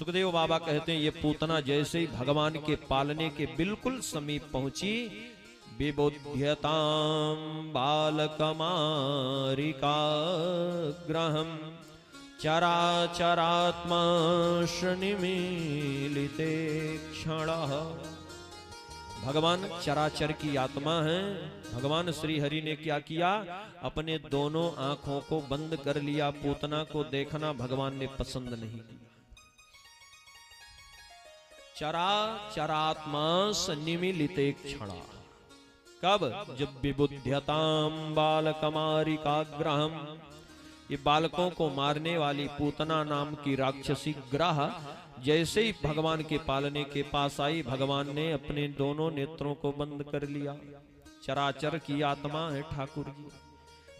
सुखदेव बाबा कहते हैं ये पूतना जैसे ही भगवान के पालने के बिल्कुल समीप पहुंची, विबुध्यतां बालकमारिकाग्रहं चराचरात्मा निमीलिते क्षणः। भगवान चराचर की आत्मा है। भगवान श्री हरि ने क्या किया, अपने दोनों आंखों को बंद कर लिया। पूतना को देखना भगवान ने पसंद नहीं किया। चराचरात्मा निमीलिते क्षणा, कब, जब विबुध्यतां बालकमारिकाग्रहं, ये बालकों को मारने वाली पूतना नाम की राक्षसी ग्रह जैसे ही भगवान के पालने के पास आई, भगवान ने अपने दोनों नेत्रों को बंद कर लिया। चराचर की आत्मा है ठाकुर जी।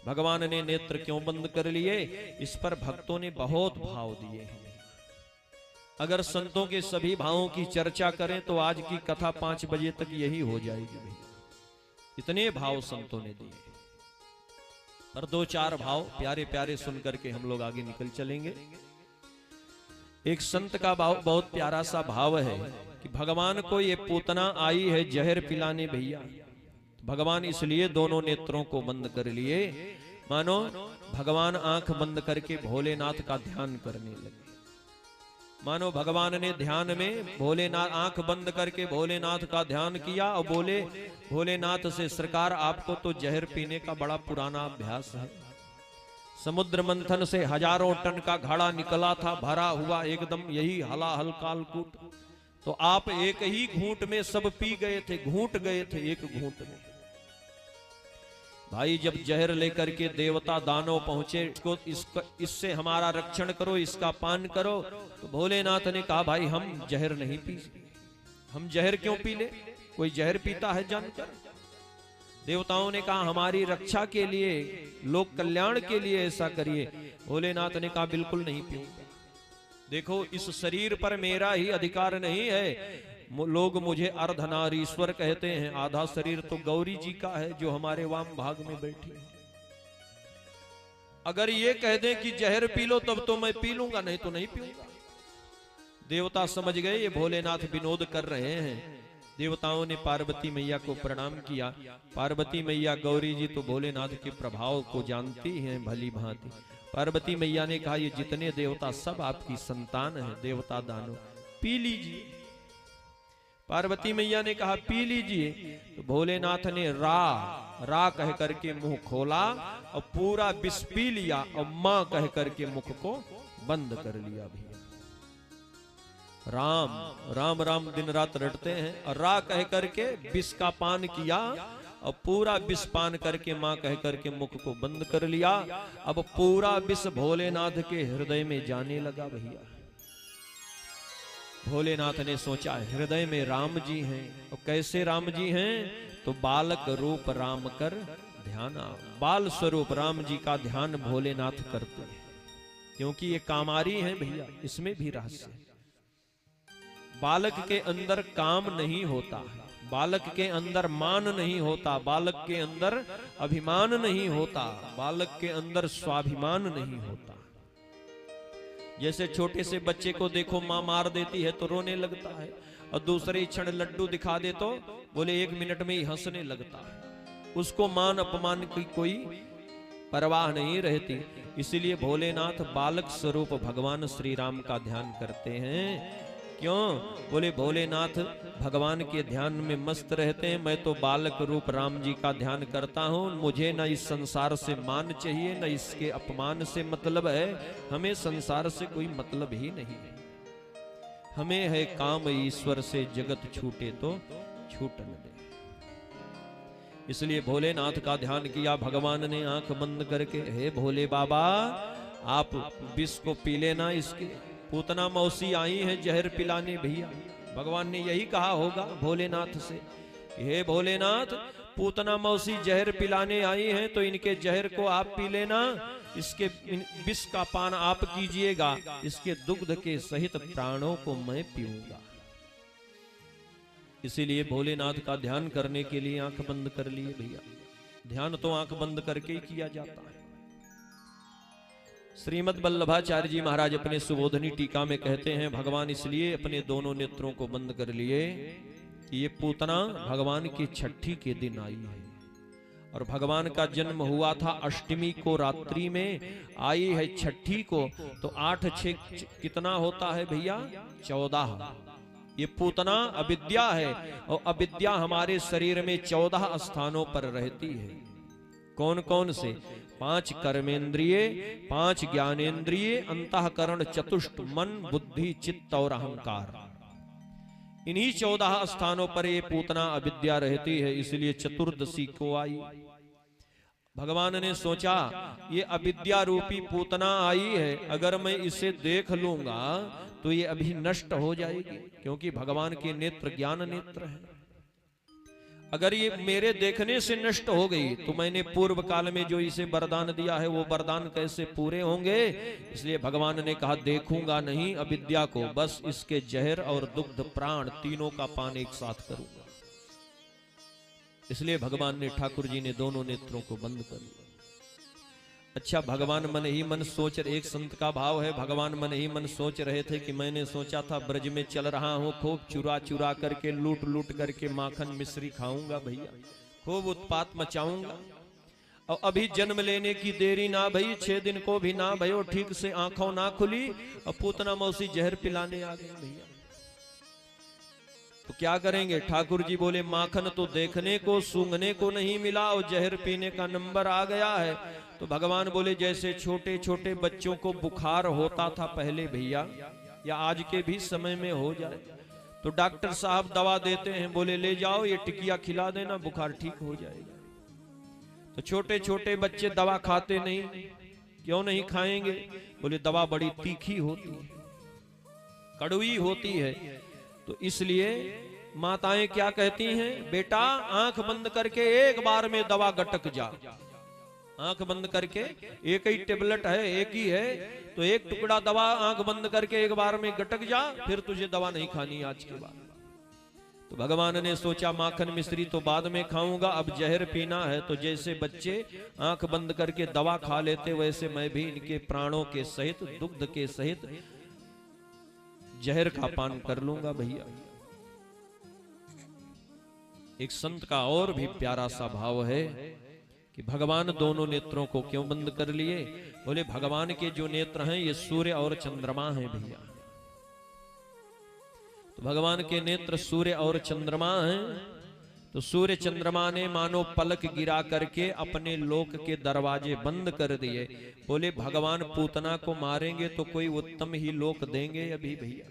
भगवान ने नेत्र क्यों बंद कर लिए, इस पर भक्तों ने बहुत भाव दिए हैं। अगर संतों के सभी भावों की चर्चा करें तो आज की कथा 5 बजे तक यही हो जाएगी भाई। इतने भाव संतों ने दिए। पर 2-4 भाव प्यारे प्यारे सुन करके हम लोग आगे निकल चलेंगे। एक संत का भाव बहुत प्यारा सा भाव है कि भगवान को ये पूतना आई है जहर पिलाने भैया। भगवान इसलिए दोनों नेत्रों को बंद कर लिए, मानो भगवान आंख बंद करके भोलेनाथ का ध्यान करने लगे। मानो भगवान ने ध्यान में भोलेनाथ, आंख बंद करके भोलेनाथ का ध्यान किया और बोले भोलेनाथ से, सरकार आपको तो जहर पीने का बड़ा पुराना अभ्यास है। समुद्र मंथन से हजारों टन का घड़ा निकला था, भरा हुआ एकदम, यही हलाहल कालकूट, तो आप एक ही घूंट में सब पी गए थे, घूंट गए थे एक घूंट में। भाई जब जहर लेकर के देवता दानव पहुंचे, इससे हमारा रक्षण करो, इसका पान करो, तो भोलेनाथ ने कहा भाई हम जहर नहीं पी, हम जहर क्यों पी ले, कोई जहर पीता है जानकर। देवताओं ने कहा हमारी रक्षा के लिए, लोक कल्याण के लिए ऐसा करिए। भोलेनाथ ने कहा बिल्कुल नहीं पीऊंगा। देखो इस शरीर पर मेरा ही अधिकार नहीं है, लोग मुझे अर्धनारीश्वर कहते हैं, आधा शरीर तो गौरी जी का है जो हमारे वाम भाग में बैठी है। अगर ये कह दें कि जहर पी लो तब तो मैं पी लूंगा, नहीं तो नहीं पीऊंगा। देवता समझ गए ये भोलेनाथ विनोद कर रहे हैं। देवताओं ने पार्वती मैया को प्रणाम किया। पार्वती मैया, गौरी जी तो भोलेनाथ के प्रभाव को जानती हैं भली भांति। पार्वती मैया ने कहा ये जितने देवता सब आपकी संतान है, देवता दानव, पी लीजिए। पार्वती मैया ने कहा पी लीजिए। तो भोलेनाथ ने रा कह करके मुंह खोला और पूरा विष पी लिया और मां कह करके मुख को बंद कर लिया। भैया राम राम राम दिन रात रटते हैं, और रा कह करके विष का पान किया और पूरा विष पान करके मां कह करके मुख को बंद कर लिया। अब पूरा विष भोलेनाथ के हृदय में जाने लगा। भैया भोलेनाथ ने सोचा हृदय में राम जी हैं, और कैसे राम जी हैं, तो बालक रूप राम कर ध्याना, बाल स्वरूप राम जी का ध्यान भोलेनाथ करते हैं, क्योंकि ये कामारी हैं भैया, इसमें भी रहस्य है। बालक के अंदर काम नहीं होता, बालक के अंदर मान नहीं होता, बालक के अंदर अभिमान नहीं होता, बालक के अंदर स्वाभिमान नहीं होता। जैसे छोटे से बच्चे को देखो मां मार देती है तो रोने लगता है, और दूसरे क्षण लड्डू दिखा दे तो बोले 1 मिनट में ही हंसने लगता है। उसको मान अपमान की कोई परवाह नहीं रहती। इसीलिए भोलेनाथ बालक स्वरूप भगवान श्री राम का ध्यान करते हैं। क्यों? बोले भोलेनाथ भगवान के ध्यान में मस्त रहते हैं, मैं तो बालक रूप राम जी का ध्यान करता हूं। मुझे न इस संसार से मान चाहिए, न इसके अपमान से मतलब है, हमें संसार से कोई मतलब ही नहीं है। हमें है काम ईश्वर से, जगत छूटे तो छूटन दे। इसलिए भोलेनाथ का ध्यान किया। भगवान ने आंख बंद करके, हे भोले बाबा आप विष को पी लेना, इसके पूतना मौसी आई है जहर पिलाने। भैया भगवान ने यही कहा होगा भोलेनाथ से कि हे भोलेनाथ पूतना मौसी जहर पिलाने आई हैं, तो इनके जहर को आप पी लेना, इसके विष का पान आप कीजिएगा, इसके दुग्ध के सहित प्राणों को मैं पीऊंगा। इसीलिए भोलेनाथ का ध्यान करने के लिए आंख बंद कर लिए। भैया ध्यान तो आंख बंद करके ही किया जाता है। श्रीमद् वल्लभाचार्य जी महाराज अपने सुबोधनी टीका में कहते हैं, भगवान इसलिए अपने दोनों नेत्रों को बंद कर लिए कि ये पूतना भगवान की छठी के दिन आई है और भगवान का जन्म हुआ था अष्टमी को रात्रि में, आई है छठी को, तो 8 6 कितना होता है भैया? 14। ये पूतना अविद्या है और अविद्या हमारे शरीर में 14 स्थानों पर रहती है। कौन कौन से? 5 कर्मेंद्रिय, 5 ज्ञानेंद्रिय, अंतःकरण चतुष्ट, मन बुद्धि चित्त और अहंकार। इन्हीं 14 स्थानों पर ये पूतना अविद्या रहती है, इसलिए चतुर्दशी को आई। भगवान ने सोचा ये अविद्या रूपी पूतना आई है, अगर मैं इसे देख लूंगा तो ये अभी नष्ट हो जाएगी, क्योंकि भगवान के नेत्र ज्ञान नेत्र है। अगर ये मेरे देखने से नष्ट हो गई तो मैंने पूर्व काल में जो इसे वरदान दिया है वो वरदान कैसे पूरे होंगे? इसलिए भगवान ने कहा देखूंगा नहीं अविद्या को, बस इसके जहर और दुग्ध प्राण तीनों का पान एक साथ करूंगा। इसलिए भगवान ने, ठाकुर जी ने दोनों नेत्रों को बंद कर दिया। अच्छा, भगवान मन ही मन सोच, एक संत का भाव है, भगवान मन ही मन सोच रहे थे कि मैंने सोचा था ब्रज में चल रहा हूं, खूब चुरा चुरा करके लूट लूट करके माखन मिश्री खाऊंगा भैया, खूब उत्पात मचाऊंगा। और अभी जन्म लेने की देरी ना भई, 6 दिन को भी ना भयो, ठीक से आंखों ना खुली और पूतना मौसी जहर पिलाने आ गई भैया। तो क्या करेंगे? ठाकुर जी बोले माखन तो देखने को सूंघने को नहीं मिला और जहर पीने का नंबर आ गया है। तो भगवान बोले जैसे छोटे छोटे बच्चों को बुखार होता था पहले भैया, या आज के भी समय में हो जाए, तो डॉक्टर साहब दवा देते हैं, बोले ले जाओ ये टिकिया खिला देना, बुखार ठीक हो जाएगा। तो छोटे छोटे बच्चे दवा खाते नहीं, क्यों नहीं खाएंगे? बोले दवा बड़ी तीखी होती है, कड़वी होती है। तो इसलिए माताएं क्या कहती हैं, बेटा आंख बंद करके एक बार में दवा गटक जा, आंख बंद करके, एक ही टेबलेट है, एक ही है, तो एक टुकड़ा दवा आंख बंद करके एक बार में गटक जा, फिर तुझे दवा नहीं खानी आज के बाद। तो भगवान ने सोचा माखन मिश्री तो बाद में खाऊंगा, अब जहर पीना है, तो जैसे बच्चे आंख बंद करके दवा खा लेते वैसे मैं भी इनके प्राणों के सहित, दुग्ध के सहित जहर का पान कर लूंगा भैया। एक संत का और भी प्यारा सा भाव है कि भगवान दोनों नेत्रों को क्यों बंद कर लिए? बोले भगवान के जो नेत्र हैं ये सूर्य और चंद्रमा हैं भैया। तो भगवान के नेत्र सूर्य और चंद्रमा हैं। तो सूर्य चंद्रमा ने मानो पलक गिरा करके अपने लोक के दरवाजे बंद कर दिए। बोले भगवान पूतना को मारेंगे तो कोई उत्तम ही लोक देंगे अभी भैया।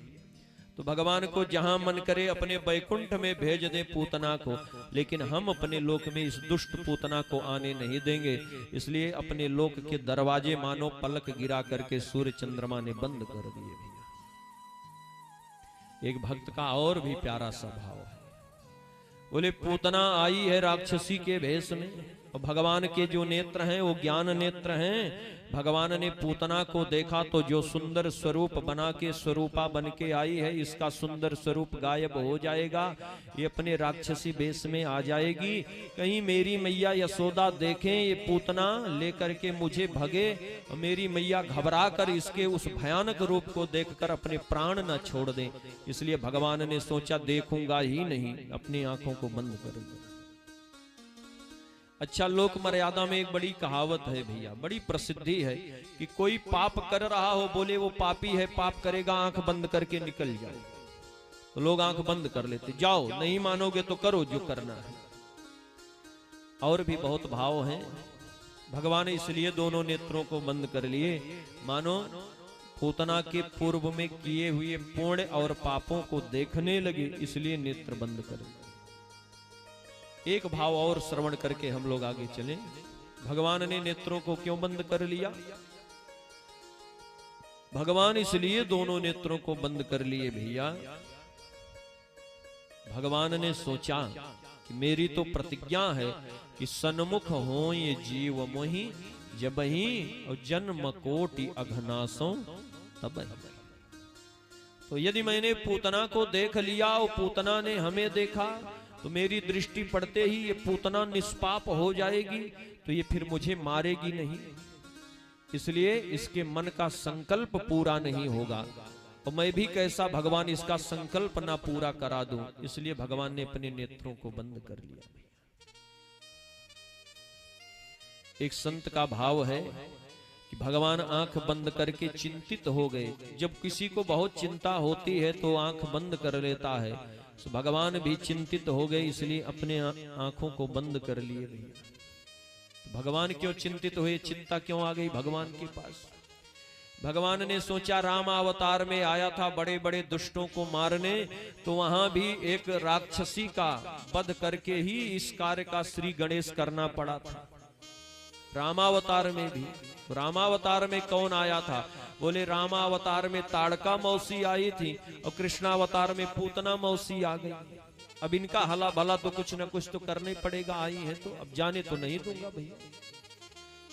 तो भगवान को जहां मन करे अपने बैकुंठ में भेज दे पूतना को, लेकिन हम अपने लोक में इस दुष्ट पूतना को आने नहीं देंगे। इसलिए अपने लोक के दरवाजे मानो पलक गिरा करके सूर्य चंद्रमा ने बंद कर दिए भैया। एक भक्त का और भी प्यारा सा भाव है। बोले पूतना आई है राक्षसी के भेष में, और भगवान के जो नेत्र हैं वो ज्ञान नेत्र हैं। भगवान ने पूतना को देखा तो जो सुंदर स्वरूप बना के स्वरूपा बन के आई है, इसका सुंदर स्वरूप गायब हो जाएगा, ये अपने राक्षसी भेष में आ जाएगी। कहीं मेरी मैया यशोदा देखें ये पूतना लेकर के मुझे भगे, और मेरी मैया घबरा कर इसके उस भयानक रूप को देखकर अपने प्राण न छोड़ दें। इसलिए भगवान ने सोचा देखूंगा ही नहीं, अपनी आंखों को बंद कर दिया। अच्छा, लोक मर्यादा में एक बड़ी कहावत है भैया, बड़ी प्रसिद्धि है कि कोई पाप कर रहा हो, बोले वो पापी है, पाप करेगा, आंख बंद करके निकल जाए। तो लोग आंख बंद कर लेते, जाओ नहीं मानोगे तो करो जो करना है। और भी बहुत भाव हैं। भगवान इसलिए दोनों नेत्रों को बंद कर लिए, मानो पूतना के पूर्व में किए हुए पुण्य और पापों को देखने लगे, इसलिए नेत्र बंद कर दिए। एक भाव और श्रवण करके हम लोग आगे चलें। भगवान ने नेत्रों को क्यों बंद कर लिया? भगवान इसलिए दोनों नेत्रों को बंद कर लिए भैया, भगवान ने सोचा कि मेरी तो प्रतिज्ञा है कि सन्मुख हो ये जीव मोहि, जब ही और जन्म कोटि अघनासों तब। तो यदि मैंने पूतना को देख लिया और पूतना ने हमें देखा, तो मेरी दृष्टि पड़ते ही ये पूतना निष्पाप हो जाएगी, तो ये फिर मुझे मारेगी नहीं। इसलिए इसके मन का संकल्प पूरा नहीं होगा। तो मैं भी कैसा भगवान इसका संकल्प ना पूरा करा दूं, इसलिए भगवान ने अपने नेत्रों को बंद कर लिया। एक संत का भाव है कि भगवान आंख बंद करके चिंतित हो गए। जब किसी को बहुत चिंता होती है तो आंख बंद कर लेता है, तो भगवान भी चिंतित हो गए, इसलिए अपने आंखों को बंद कर लिए। तो भगवान क्यों चिंतित हुए, चिंता क्यों आ गई भगवान के पास? भगवान ने सोचा राम अवतार में आया था बड़े बड़े दुष्टों को मारने, तो वहां भी एक राक्षसी का वध करके ही इस कार्य का श्री गणेश करना पड़ा था। रामावतार में भी, रामावतार में कौन आया था? बोले रामावतार में ताड़का मौसी आई थी और कृष्णावतार में पूतना मौसी आ गई। अब इनका हला भला तो कुछ न कुछ तो करना ही पड़ेगा, आई है तो अब जाने तो नहीं दूंगा भैया।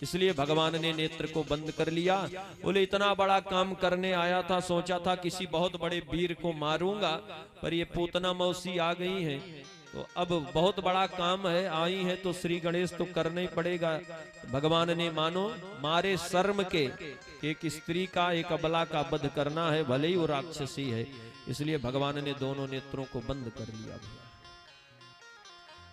इसलिए भगवान ने नेत्र को बंद कर लिया। बोले इतना बड़ा काम करने आया था, सोचा था किसी बहुत बड़े वीर को मारूंगा, पर ये पूतना मौसी आ गई है, तो अब बहुत बड़ा काम है, आई है तो श्री गणेश तो करना ही पड़ेगा। भगवान ने मानो मारे शर्म के एक स्त्री का, एक अबला का वध करना है, भले ही वो राक्षसी है, इसलिए भगवान ने दोनों नेत्रों को बंद कर लिया।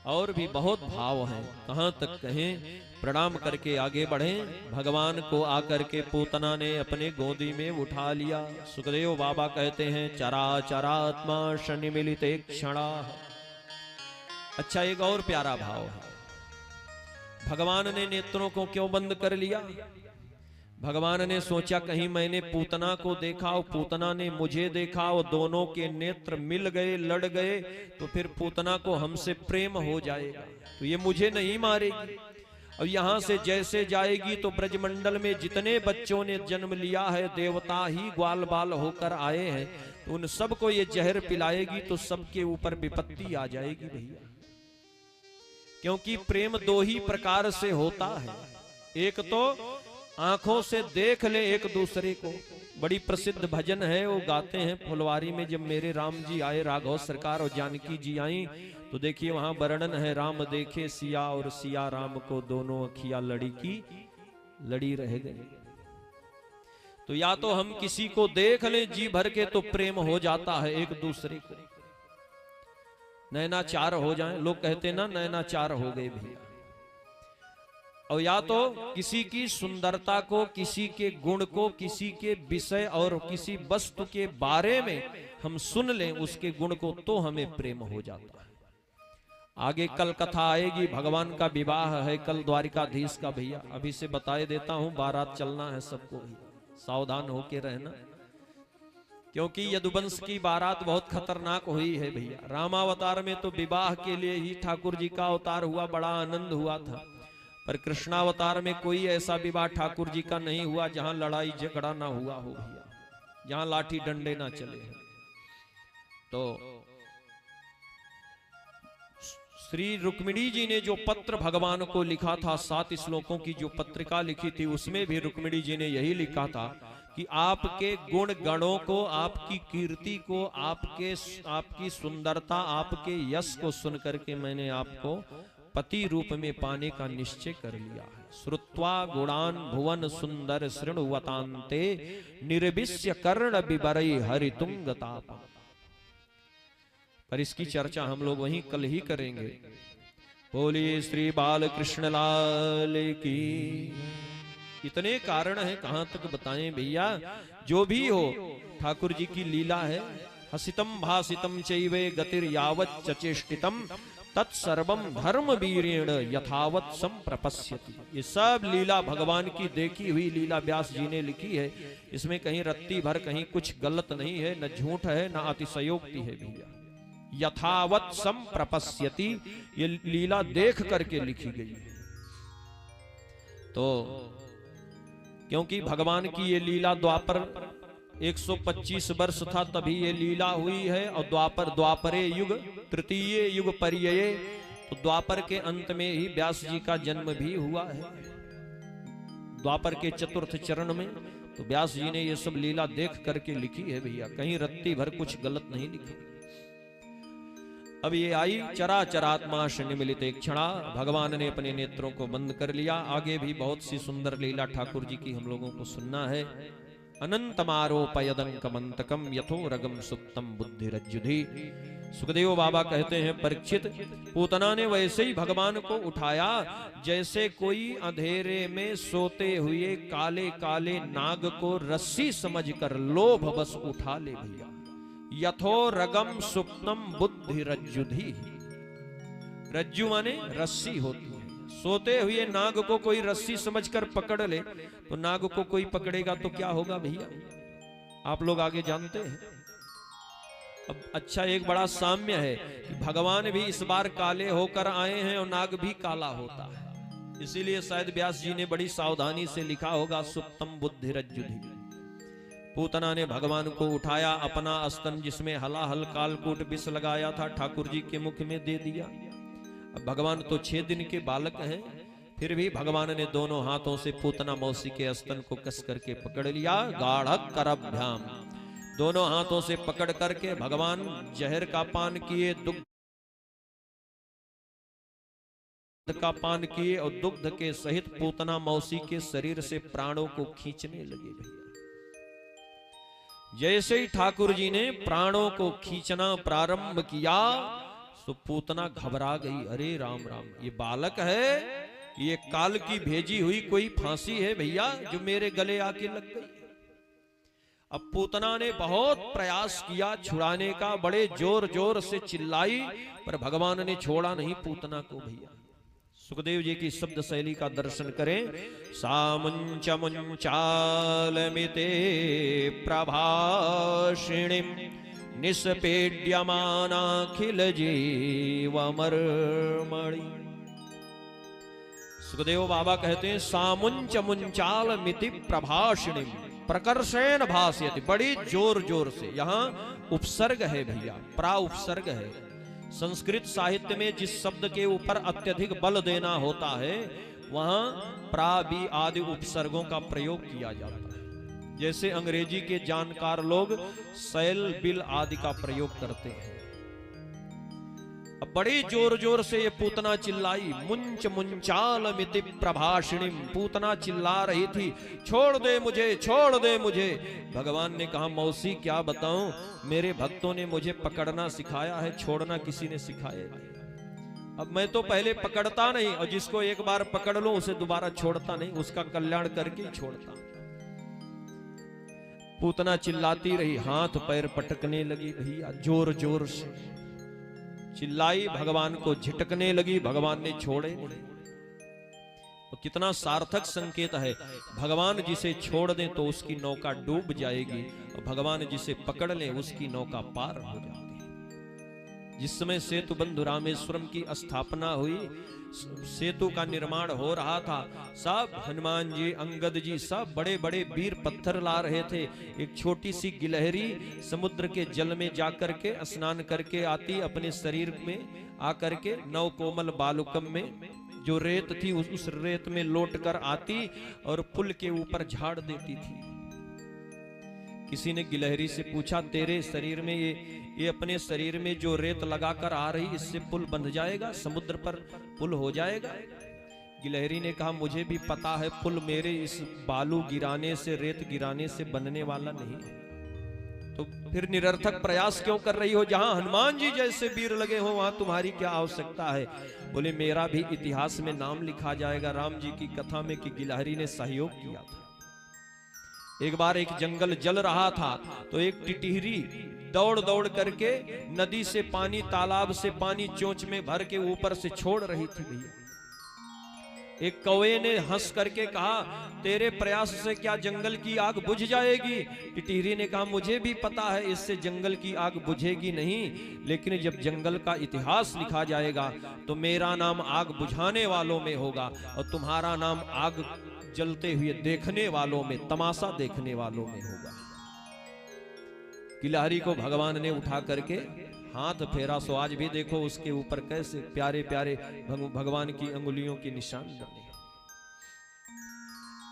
और भी बहुत भाव हैं, कहां तक कहें। प्रणाम करके आगे बढ़े। भगवान को आकर के पूतना ने अपने गोदी में उठा लिया। सुखदेव बाबा कहते हैं चराचरात्मा शनि मिलिते क्षणा। अच्छा, एक और प्यारा भाव है। भगवान ने नेत्रों को क्यों बंद कर लिया? भगवान ने सोचा कहीं मैंने पूतना को देखा और पूतना ने मुझे देखा और दोनों के नेत्र मिल गए, लड़ गए, तो फिर पूतना को हमसे प्रेम हो जाएगा, तो ये मुझे नहीं मारेगी। और यहां से जैसे जाएगी तो ब्रजमंडल में जितने बच्चों ने जन्म लिया है, देवता ही ग्वाल बाल होकर आए हैं, तो उन सबको ये जहर पिलाएगी, तो सबके ऊपर विपत्ति आ जाएगी भैया। क्योंकि प्रेम दो ही प्रकार से होता है, एक तो आंखों से देख ले एक दूसरे को। बड़ी प्रसिद्ध भजन है, वो गाते हैं फुलवारी में, जब मेरे राम जी आए, राघव सरकार और जानकी जी आई, तो देखिए वहां वर्णन है, राम देखे सिया और सिया राम को, दोनों अखियां लड़ी की लड़ी रह गई। तो या तो हम किसी को देख ले जी भर के तो प्रेम हो जाता है एक दूसरे को, नैनाचार हो जाए, लोग कहते ना नैनाचार हो गए भैया। और या तो किसी की सुंदरता को, किसी के गुण को, किसी के विषय और किसी वस्तु के बारे में हम सुन लें उसके गुण को, तो हमें प्रेम हो जाता है। आगे कल कथा आएगी, भगवान का विवाह है कल द्वारिकाधीश का भैया, अभी से बताए देता हूं, बारात चलना है सबको, सावधान होके रहना, क्योंकि यदुवंश की बारात बहुत खतरनाक हुई है भैया। रामावतार में तो विवाह के लिए ही ठाकुर जी का अवतार हुआ, बड़ा आनंद हुआ था, पर कृष्णावतार में कोई ऐसा विवाह ठाकुर जी का नहीं हुआ जहां लड़ाई झगड़ा ना हुआ हो भैया, जहां लाठी डंडे ना चले। तो श्री रुक्मिणी जी ने जो पत्र भगवान को लिखा था, 7 श्लोकों की जो पत्रिका लिखी थी, उसमें भी रुक्मिणी जी ने यही लिखा था कि आपके गुण गणों को, आपकी कीर्ति को, आपकी सुंदरता, आपके यश को सुन करके मैंने आपको पति रूप में पाने का निश्चय कर लिया है। श्रुत्वा गुणान भुवन सुंदर शृणुवतान्ते निर्विश्य कर्ण बिबरई हरितुंगताप। पर इसकी चर्चा हम लोग वहीं कल ही करेंगे। बोलिए श्री बाल कृष्ण लाल की। इतने कारण है, कहां तक बताएं भैया। जो भी हो, ठाकुर जी की लीला है। हसितम भासितम चैवे गतिर यावत चचेष्टितम तत्सर्वम धर्म वीरेण यथावत संप्रपश्यति। ये सब लीला भगवान की देखी हुई लीला व्यास जी ने लिखी है। इसमें कहीं रत्ती भर कहीं कुछ गलत नहीं है, न झूठ है, न अतिशयोक्ति है भैया। यथावत संप्रपश्यति, ये लीला देख करके लिखी गई है। तो क्योंकि भगवान की ये लीला द्वापर 125 वर्ष था तभी ये लीला हुई है, और द्वापरे युग तृतीय युग पर्यये, तो द्वापर के अंत में ही व्यास जी का जन्म भी हुआ है, द्वापर के चतुर्थ चरण में। तो व्यास जी ने ये सब लीला देख करके लिखी है भैया, कहीं रत्ती भर कुछ गलत नहीं लिखी। अब ये आई चराचरात्मा निमिलित एक क्षणा, भगवान ने अपने नेत्रों को बंद कर लिया। आगे भी बहुत सी सुंदर लीला ठाकुर जी की हम लोगों को सुनना है। अनंतमारोपयदंकमंतकम यथोरगम सुप्तम बुद्धिरज्जुधि। सुखदेव बाबा कहते हैं, परीक्षित, पूतना ने वैसे ही भगवान को उठाया जैसे कोई अंधेरे में सोते हुए काले काले नाग को रस्सी समझकर लोभ बस उठा ले भैया। यथोरगम सुप्तम बुद्धिरज्जुधि। रज्जु माने रस्सी होती है। सोते हुए नाग को कोई रस्सी समझकर पकड़ ले तो नाग को कोई पकड़ेगा तो क्या होगा भैया, आप लोग आगे जानते हैं। अब अच्छा, एक बड़ा साम्य है कि भगवान भी इस बार काले होकर आए हैं और नाग भी काला होता है। इसीलिए शायद व्यास जी ने बड़ी सावधानी से लिखा होगा सुप्तम बुद्धिरज्जुधि। पूतना ने भगवान को उठाया, अपना स्तन जिसमें हलाहल कालकूट विष लगाया था ठाकुर जी के मुख में दे दिया। अब भगवान तो 6 दिन के बालक हैं, फिर भी भगवान ने दोनों हाथों से पूतना मौसी के स्तन को कस करके पकड़ लिया। गाढ़ करभ्याम, दोनों हाथों से पकड़ करके भगवान जहर का पान किए, दुग्ध का पान किए और दुग्ध के सहित पूतना मौसी के शरीर से प्राणों को खींचने लगे भैया। जैसे ही ठाकुर जी ने प्राणों को खींचना प्रारंभ किया तो पूतना घबरा गई। अरे राम राम, ये बालक है, ये काल की भेजी हुई कोई फांसी है भैया जो मेरे गले आके लग गई। अब पूतना ने बहुत प्रयास किया छुड़ाने का, बड़े जोर जोर से चिल्लाई, पर भगवान ने छोड़ा नहीं पूतना को भैया। सुखदेव जी की शब्द शैली का दर्शन करें। सामुंच मुंचालमिते प्रभाषिणीं निष्पेड्यमानाखिल जीवमर्मणि। सुखदेव बाबा कहते हैं, सामुंच मुंचालमिति प्रभाषिणीं प्रकर्षेण भास्यति, बड़ी जोर जोर से। यहां उपसर्ग है भैया, प्रा उपसर्ग है। संस्कृत साहित्य में जिस शब्द के ऊपर अत्यधिक बल देना होता है वहां प्रा बी आदि उपसर्गों का प्रयोग किया जाता है। जैसे अंग्रेजी के जानकार लोग सेल बिल आदि का प्रयोग करते हैं। अब बड़ी जोर जोर से ये पूतना चिल्लाई, मुंच मुंचालमिति प्रभाषिणीं। पूतना चिल्ला रही थी, छोड़ दे मुझे, छोड़ दे मुझे। भगवान ने कहा, मौसी क्या बताऊं, मेरे भक्तों ने मुझे पकड़ना सिखाया है, छोड़ना किसी ने सिखाया नहीं। अब मैं तो पहले पकड़ता नहीं, और जिसको एक बार पकड़ लो उसे दोबारा छोड़ता नहीं, उसका कल्याण करके ही छोड़ता। पूतना चिल्लाती रही, हाथ पैर पटकने लगी भैया, जोर जोर से चिल्लाई, भगवान को झिटकने लगी। भगवान ने छोड़े नहीं। तो कितना सार्थक संकेत है, भगवान जिसे छोड़ दें तो उसकी नौका डूब जाएगी, और भगवान जिसे पकड़ ले उसकी नौका पार हो जाती है। जिस समय सेतु बंधु रामेश्वरम की स्थापना हुई, सेतु का निर्माण हो रहा था, सब हनुमान जी, अंगद जी, सब बड़े बड़े वीर पत्थर ला रहे थे। एक छोटी सी गिलहरी समुद्र के जल में जाकर के स्नान करके आती, अपने शरीर में आकर के नव कोमल बालुकम में जो रेत थी उस रेत में लौट कर आती और पुल के ऊपर झाड़ देती थी। किसी ने गिलहरी से पूछा, तेरे शरीर में ये अपने शरीर में जो रेत लगाकर आ रही, इससे पुल बंध जाएगा, समुद्र पर पुल हो जाएगा? गिलहरी ने कहा, मुझे भी पता है, पुल मेरे इस बालू गिराने से, रेत गिराने से बनने वाला नहीं। तो फिर निरर्थक प्रयास क्यों कर रही हो? जहां हनुमान जी जैसे वीर लगे हो वहां तुम्हारी क्या आवश्यकता है? बोले, मेरा भी इतिहास में नाम लिखा जाएगा राम जी की कथा में कि गिलहरी ने सहयोग किया था। एक बार एक जंगल जल रहा था तो एक टिटहरी दौड़ दौड़ करके नदी से पानी, तालाब से पानी चोंच में भर के ऊपर से छोड़ रही थी भैया। एक कौवे ने हंस करके कहा, तेरे प्रयास से क्या जंगल की आग बुझ जाएगी? टिटहरी ने कहा, मुझे भी पता है इससे जंगल की आग बुझेगी नहीं, लेकिन जब जंगल का इतिहास लिखा जाएगा तो मेरा नाम आग बुझाने वालों में होगा और तुम्हारा नाम आग जलते हुए देखने वालों में, तमाशा देखने वालों में होगा। गिलहरी को भगवान ने उठा करके हाथ फेरा, सो आज भी देखो उसके ऊपर कैसे प्यारे प्यारे भगवान की अंगुलियों के निशान बने।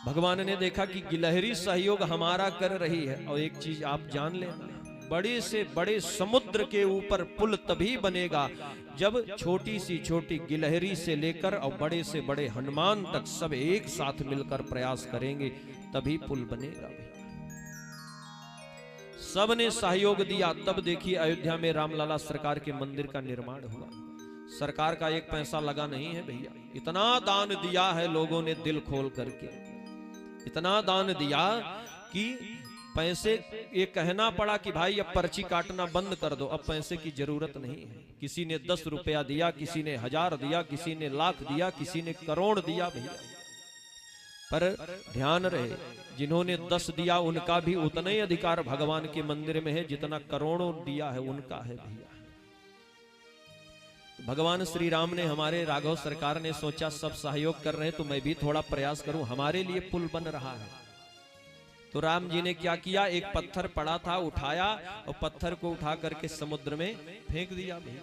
भगवान ने देखा कि गिलहरी सहयोग हमारा कर रही है, और एक चीज आप जान लेना, बड़े से बड़े समुद्र के ऊपर पुल तभी बनेगा जब छोटी सी छोटी गिलहरी से लेकर और बड़े से बड़े हनुमान तक सब एक साथ मिलकर प्रयास करेंगे, तभी पुल बनेगा। सबने सहयोग दिया, तब देखिए अयोध्या में रामलला सरकार के मंदिर का निर्माण हुआ। सरकार का एक पैसा लगा नहीं है भैया, इतना दान दिया है लोगों ने दिल खोल करके, इतना दान दिया कि पैसे ये कहना पड़ा कि भाई अब पर्ची काटना बंद कर दो, अब पैसे की जरूरत नहीं है। किसी ने 10 रुपया दिया, किसी ने 1000 दिया, किसी ने लाख दिया, किसी ने करोड़ दिया भैया। पर ध्यान रहे, जिन्होंने 10 दिया उनका भी उतना ही अधिकार भगवान के मंदिर में है जितना करोड़ों दिया है उनका है भैया। भगवान श्री राम ने, हमारे राघव सरकार ने सोचा सब सहयोग कर रहे हैं तो मैं भी थोड़ा प्रयास करूं, हमारे लिए पुल बन रहा है। तो राम जी ने क्या किया, एक पत्थर पड़ा था उठाया और पत्थर को उठा करके समुद्र में फेंक दिया भैया।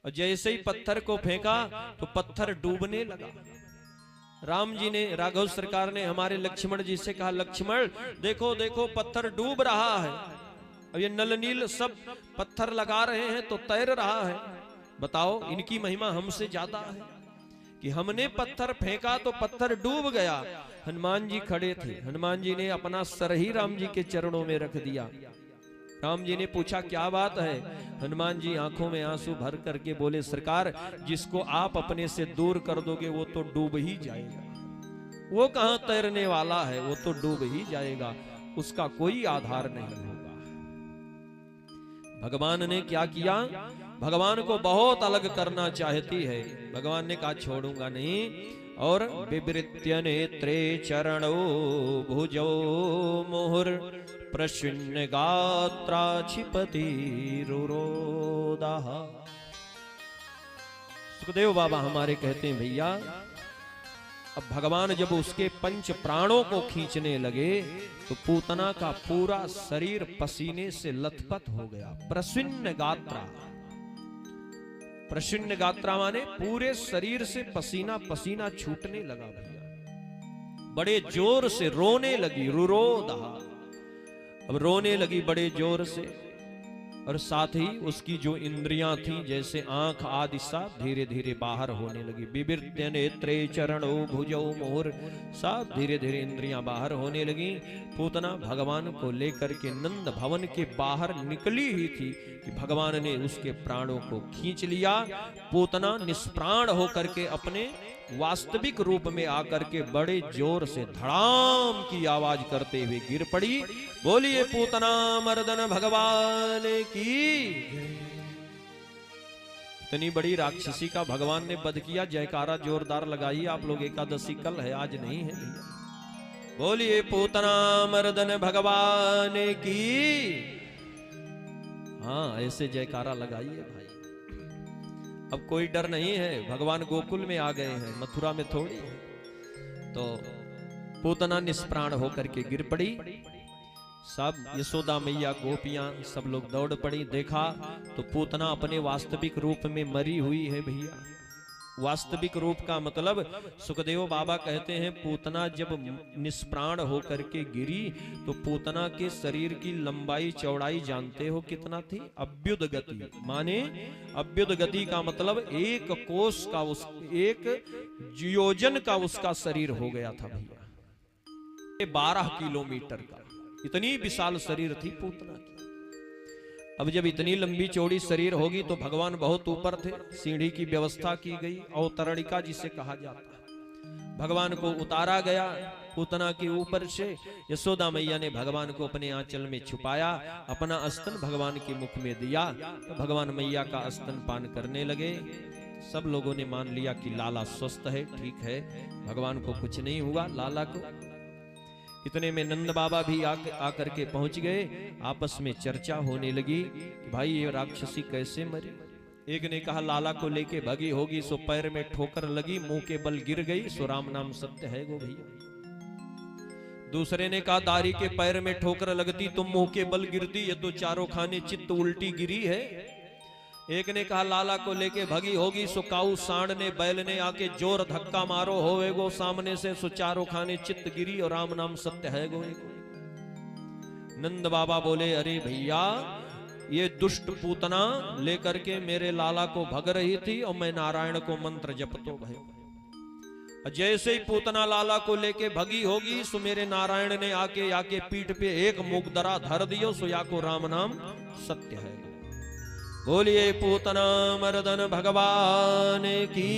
और जैसे ही पत्थर को फेंका तो पत्थर डूबने लगा। राम जी ने, राघव सरकार ने हमारे लक्ष्मण जी से कहा, लक्ष्मण देखो देखो पत्थर डूब रहा है। अब ये नल नील सब पत्थर लगा रहे हैं तो तैर रहा है, बताओ इनकी महिमा हमसे ज्यादा है कि हमने पत्थर फेंका तो पत्थर डूब गया। हनुमान जी खड़े थे, हनुमान जी ने अपना सर ही राम जी के चरणों में रख दिया। राम जी ने पूछा क्या बात है, हनुमान जी आंखों में आंसू भर करके बोले, सरकार जिसको आप अपने से दूर कर दोगे वो तो डूब ही जाएगा, वो कहां तैरने वाला है, वो तो डूब ही जाएगा, उसका कोई आधार नहीं होगा। भगवान ने क्या किया, भगवान को बहुत अलग करना चाहती है, भगवान ने कहा छोड़ूंगा नहीं। और विवृत्य नेत्रे चरणो भुजो मुहुर प्रश्न गात्रा क्षिपति रुरोदाह। सुखदेव बाबा हमारे कहते हैं भैया, अब भगवान जब उसके 5 प्राणों को खींचने लगे तो पूतना का पूरा शरीर पसीने से लथपथ हो गया। प्रसन्न गात्रा, प्रसन्न गात्रा माने पूरे शरीर से पसीना पसीना छूटने लगा भैया। बड़े जोर से रोने लगी, रुरोदा, अब रोने लगी बड़े जोर से। और साथ ही उसकी जो इंद्रियां थी, जैसे आंख आदि सब धीरे धीरे बाहर होने लगी। विवृत्य नेत्रे चरणो भुजौ मुहुर, सब धीरे धीरे इंद्रियां बाहर होने लगी। पूतना भगवान को लेकर के नंद भवन के बाहर निकली ही थी कि भगवान ने उसके प्राणों को खींच लिया। पूतना निष्प्राण होकर के अपने वास्तविक रूप में आकर के बड़े जोर से धड़ाम की आवाज करते हुए गिर पड़ी। बोलिए पूतना मर्दन भगवान की। इतनी बड़ी राक्षसी का भगवान ने वध किया, जयकारा जोरदार लगाइए आप लोग। एकादशी कल है, आज नहीं है भैया। बोलिए पूतना मर्दन भगवान की। हाँ, ऐसे जयकारा लगाइए भाई। अब कोई डर नहीं है, भगवान गोकुल में आ गए हैं, मथुरा में थोड़ी है। तो पूतना निष्प्राण होकर के गिर पड़ी। सब यशोदा मैया, गोपियां सब लोग दौड़ पड़ी। देखा तो पूतना अपने वास्तविक रूप में मरी हुई है भैया। वास्तविक रूप का मतलब, सुखदेव बाबा कहते हैं पूतना जब निष्प्राण होकर के गिरी तो पूतना के शरीर की लंबाई चौड़ाई जानते हो कितना थी? अभ्युद गति, माने अभ्युद गति का मतलब 1 कोस का, उस 1 योजन का उसका शरीर हो गया था भैया। 12 किलोमीटर का, इतनी विशाल शरीर थी पूतना की। अब जब इतनी लंबी चौड़ी शरीर होगी तो भगवान बहुत ऊपर थे, सीढ़ी की व्यवस्था की गई, अवतरणिका जिसे कहा जाता है। भगवान को उतारा गया पूतना के ऊपर से। यशोदा मैया ने भगवान को अपने आंचल में छुपाया, अपना स्तन भगवान के मुख में दिया तो भगवान मैया का स्तन पान करने लगे। सब लोगों ने मान लिया कि लाला स्वस्थ है, ठीक है, भगवान को कुछ नहीं हुआ लाला को। इतने में नंद बाबा भी आकर के पहुंच गए। आपस में चर्चा होने लगी कि भाई ये राक्षसी कैसे मरी। एक ने कहा लाला को लेके भगी होगी, सो पैर में ठोकर लगी, मुंह के बल गिर गई, सो राम नाम सत्य है गो भैया। दूसरे ने कहा दारी के पैर में ठोकर लगती तो मुंह के बल गिरती, ये तो चारों खाने चित्त उल्टी गिरी है। एक ने कहा लाला को लेके भगी होगी, सो काऊ सांड ने बैल ने आके जोर धक्का मारो होवे गो सामने से, सो चारों खाने चित्त गिरी और राम नाम सत्य है गो। नंद बाबा बोले अरे भैया ये दुष्ट पूतना लेकर के मेरे लाला को भग रही थी और मैं नारायण को मंत्र जपतो भयो। जैसे ही पूतना लाला को लेके भगी होगी सो मेरे नारायण ने आके पीठ पे एक मुगदरा धर दियो सो या को राम नाम सत्य है। बोलिए पूतना मर्दन भगवान की।